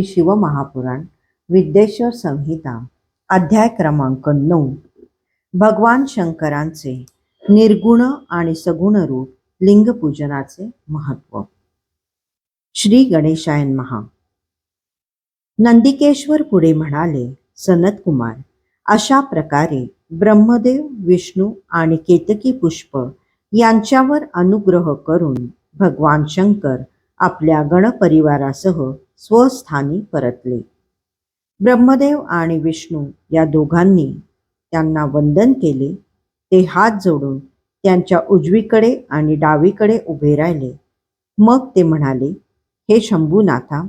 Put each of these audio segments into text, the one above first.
शिवमहापुराण विद्येश्वर संहिता अध्याय क्रमांक 9. भगवान शंकरांचे निर्गुण आणि सगुण रूप लिंगपूजनाचे महत्व. श्री गणेशाय नमः. नंदिकेश्वर पुढे म्हणाले, सनतकुमार, अशा प्रकारे ब्रह्मदेव, विष्णू आणि केतकी पुष्प यांच्यावर अनुग्रह करून भगवान शंकर आपल्या गणपरिवारासह स्वस्थानी परतले. ब्रह्मदेव आणि विष्णू या दोघांनी त्यांना वंदन केले. ते हात जोडून त्यांच्या उजवीकडे आणि डावीकडे उभे राहिले. मग ते म्हणाले, हे शंभूनाथा,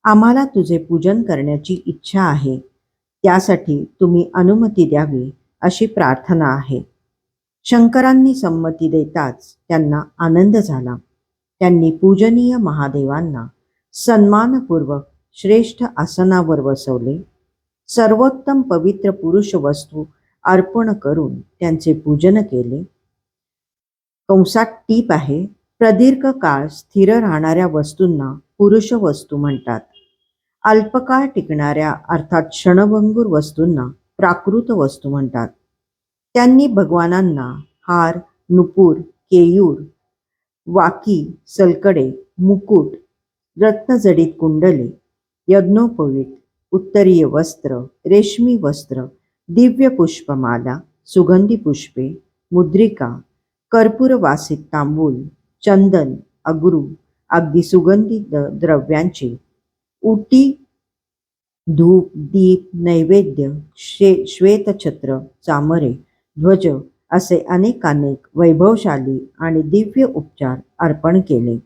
आम्हाला तुझे पूजन करण्याची इच्छा आहे. त्यासाठी तुम्ही अनुमती द्यावी अशी प्रार्थना आहे. शंकरांनी संमती देताच त्यांना आनंद झाला. त्यांनी पूजनीय महादेवांना सन्मानपूर्वक श्रेष्ठ आसनावर बसवले. सर्वोत्तम पवित्र पुरुष वस्तू अर्पण करून त्यांचे पूजन केले. कंसात टीप आहे, प्रदीर्घ काळ स्थिर राहणाऱ्या वस्तूंना पुरुष वस्तू म्हणतात. अल्पकाळ टिकणाऱ्या अर्थात क्षणभंगूर वस्तूंना प्राकृत वस्तू म्हणतात. त्यांनी भगवानांना हार, नुपूर, केयूर, वाकी, सलकडे, मुकुट, रत्नजडित कुंडले, यज्ञोपवीत, उत्तरीय वस्त्र, रेशमी वस्त्र, दिव्य पुष्पमाला, सुगंधी पुष्पे, मुद्रिका, कर्पूरवासित तांबूल, चंदन, अगरू, अगदी सुगंधी द्रव्यांची उटी, धूप, दीप, नैवेद्य, श्वेतछत्र, चामरे, ध्वज असे अनेकानेक वैभवशाली आणि दिव्य उपचार अर्पण केले.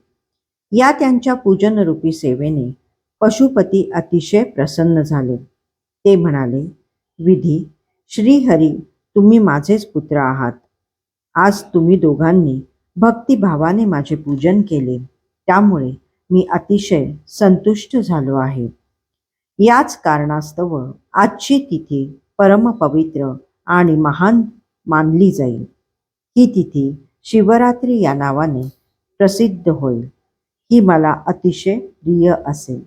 या त्यांच्या पूजनरूपी सेवेने पशुपती अतिशय प्रसन्न झाले. ते म्हणाले, विधी, श्रीहरी, तुम्ही माझेच पुत्र आहात. आज तुम्ही दोघांनी भक्तिभावाने माझे पूजन केले, त्यामुळे मी अतिशय संतुष्ट झालो आहे. याच कारणास्तव आजची तिथी परमपवित्र आणि महान मानली जाईल. ही तिथी शिवरात्री या नावाने प्रसिद्ध होईल. ही मला अतिशय प्रिय असेल.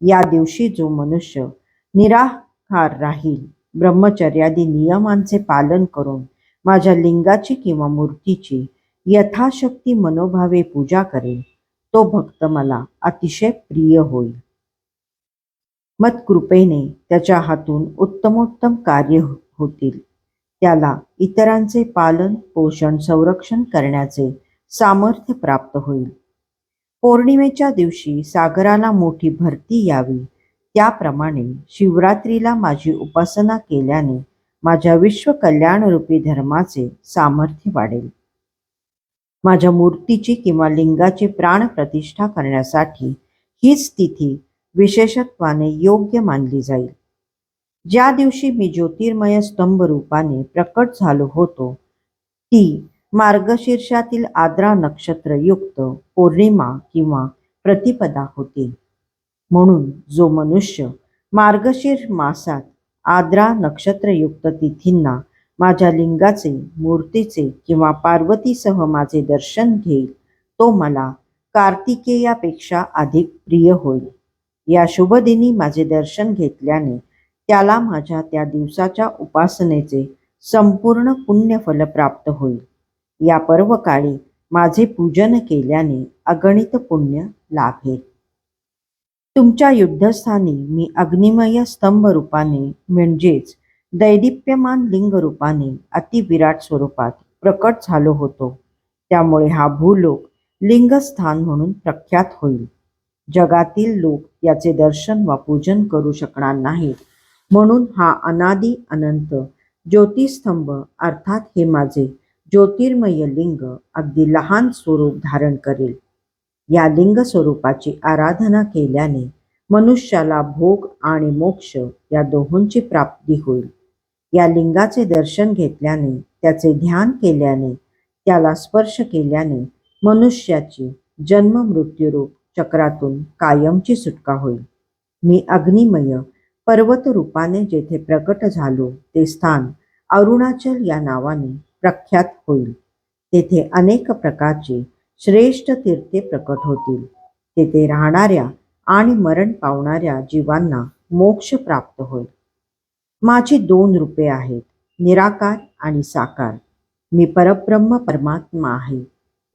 या दिवशी जो मनुष्य निराहार राहील, ब्रह्मचर्यादी नियमांचे पालन करून माझ्या लिंगाची किंवा मूर्तीची यथाशक्ती मनोभावे पूजा करेल, तो भक्त मला अतिशय प्रिय होईल. मत्कृपेने त्याच्या हातून उत्तमोत्तम कार्य होतील. त्याला इतरांचे पालन, पोषण, संरक्षण करण्याचे सामर्थ्य प्राप्त होईल. पौर्णिमेच्या दिवशी सागराला मोठी भरती यावी, त्याप्रमाणे शिवरात्रीला माझी उपासना केल्याने माझ्या विश्वकल्याणरूपी धर्माचे सामर्थ्य वाढेल. माझ्या मूर्तीची किंवा लिंगाची प्राणप्रतिष्ठा करण्यासाठी हीच तिथी विशेषत्वाने योग्य मानली जाईल. ज्या दिवशी मी ज्योतिर्मय स्तंभ रूपाने प्रकट झालो होतो, ती मार्गशीर्षातील आद्रा नक्षत्रयुक्त पौर्णिमा किंवा प्रतिपदा होती. म्हणून जो मनुष्य मार्गशीर्ष मासात आद्रा नक्षत्रयुक्त तिथींना माझ्या लिंगाचे, मूर्तीचे किंवा पार्वतीसह माझे दर्शन घेईल, तो मला कार्तिकेयापेक्षा अधिक प्रिय होईल. या शुभदिनी माझे दर्शन घेतल्याने त्याला माझ्या त्या दिवसाच्या उपासनेचे संपूर्ण पुण्यफल प्राप्त होईल. या पर्वकाळी माझे पूजन केल्याने अगणित पुण्य लाभेल. तुमच्या युद्धस्थानी मी अग्निमय स्तंभ रूपाने म्हणजेच दैदिप्यमान लिंग रूपाने अतिविराट स्वरूपात प्रकट झालो होतो. त्यामुळे हा भूलोक लिंगस्थान म्हणून प्रख्यात होईल. जगातील लोक याचे दर्शन वा पूजन करू शकणार नाहीत. म्हणून हा अनादी अनंत ज्योतिस्तंभ अर्थात हे माझे ज्योतिर्मय लिंग अगदी लहान स्वरूप धारण करेल. या लिंग स्वरूपाची आराधना केल्याने मनुष्याला भोग आणि मोक्ष या दोहोंची प्राप्ती होईल. या लिंगाचे दर्शन घेतल्याने, त्याचे ध्यान केल्याने, त्याला स्पर्श केल्याने मनुष्याची जन्म मृत्यूरूप चक्रातून कायमची सुटका होईल. मी अग्निमय पर्वत रूपाने जेथे प्रकट झालो ते स्थान अरुणाचल या नावाने प्रख्यात होईल. तेथे अनेक प्रकारची श्रेष्ठ तीर्थे प्रकट होतील. तेथे राहणाऱ्या आणि मरण पावणाऱ्या जीवांना मोक्ष प्राप्त होईल. माझी 2 रूपे आहेत, निराकार आणि साकार. मी परब्रह्म परमात्मा आहे,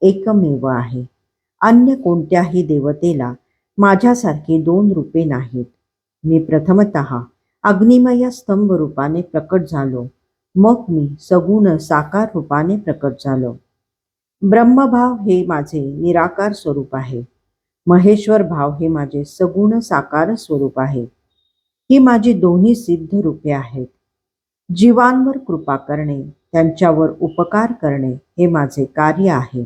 एकमेव आहे. अन्य कोणत्याही देवतेला माझ्यासारखी 2 रूपे नाहीत. मी प्रथमतः अग्निमय स्तंभ रूपाने प्रकट झालो, मग मी सगुण साकार रूपाने प्रकट झालो. ब्रह्मभाव हे माझे निराकार स्वरूप आहे. महेश्वर भाव हे माझे सगुण साकार स्वरूप आहे. ही माझी दोन्ही सिद्ध रूपे आहेत. जीवांवर कृपा करणे, त्यांच्यावर उपकार करणे हे माझे कार्य आहे.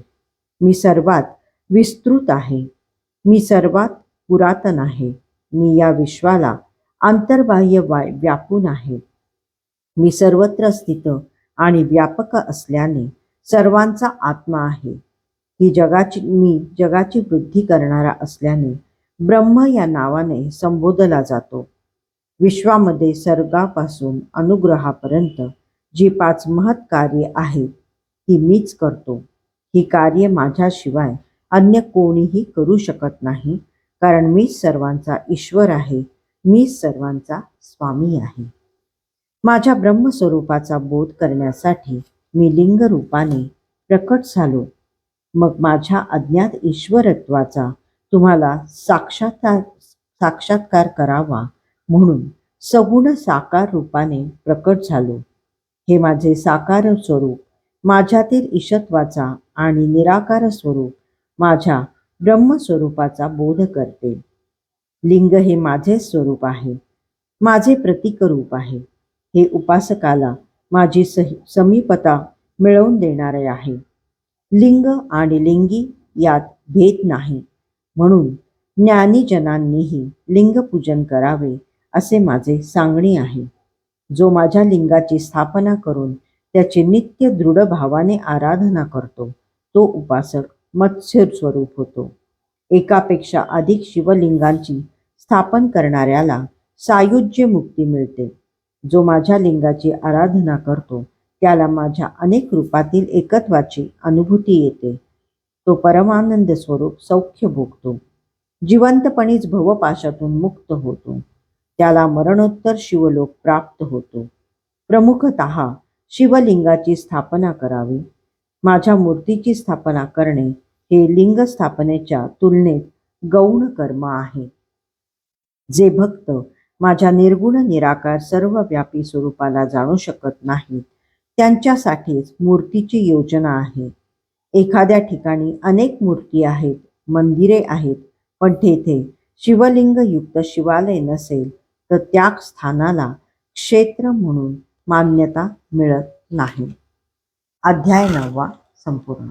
मी सर्वात विस्तृत आहे. मी सर्वात पुरातन आहे. मी या विश्वाला अंतर्बाह्य व्यापून आहे. मी सर्वत्र स्थित आणि व्यापक असल्याने सर्वांचा आत्मा आहे. मी जगाची वृद्धी करणारा असल्याने ब्रह्म या नावाने संबोधला जातो. विश्वामध्ये सर्गापासून अनुग्रहापर्यंत जी 5 महत् कार्ये आहेत ती मीच करतो. ही कार्ये माझ्याशिवाय अन्य कोणीही करू शकत नाही, कारण मीच सर्वांचा ईश्वर आहे. मीच सर्वांचा स्वामी आहे. माझ्या ब्रह्मस्वरूपाचा बोध करण्यासाठी मी लिंग रूपाने प्रकट झालो. मग माझ्या अज्ञात ईश्वरत्वाचा तुम्हाला साक्षात्कार करावा म्हणून सगुण साकार रूपाने प्रकट झालो. हे माझे साकार स्वरूप माझ्यातील ईशत्वाचा आणि निराकार स्वरूप माझ्या ब्रह्मस्वरूपाचा बोध करते. लिंग हे माझे स्वरूप आहे, माझे प्रतीक रूप आहे. हे उपासकाला माझी समीपता मिळवून देणारे आहे. लिंग आणि लिंगी यात भेद नाही, म्हणून ज्ञानीजनांनीही लिंगपूजन करावे असे माझे सांगणे आहे. जो माझ्या लिंगाची स्थापना करून त्याची नित्य दृढ भावाने आराधना करतो तो उपासक मत्स्य स्वरूप होतो. एकापेक्षा अधिक शिवलिंगांची स्थापन करणाऱ्याला सायुज्य मुक्ती मिळते. जो माझ्या लिंगाची आराधना करतो त्याला माझ्या अनेक रूपातील एकत्वाची अनुभूती येते. तो परमानंद स्वरूप सौख्य भोगतो. जिवंतपणीच भवपाशातून मुक्त होतो. त्याला मरणोत्तर शिवलोक प्राप्त होतो. प्रमुखतः शिवलिंगाची स्थापना करावी. माझ्या मूर्तीची स्थापना करणे हे लिंग स्थापनेच्या तुलनेत गौण कर्म आहे. जे भक्त माझ्या निर्गुण निराकार सर्वव्यापी स्वरूपाला जाणू शकत नाहीत त्यांच्यासाठीच मूर्तीची योजना आहे. एखाद्या ठिकाणी अनेक मूर्ती आहेत, मंदिरे आहेत, पण तेथे शिवलिंग युक्त शिवालय नसेल तर त्या स्थानाला क्षेत्र म्हणून मान्यता मिळत नाही. अध्याय 9 संपूर्ण.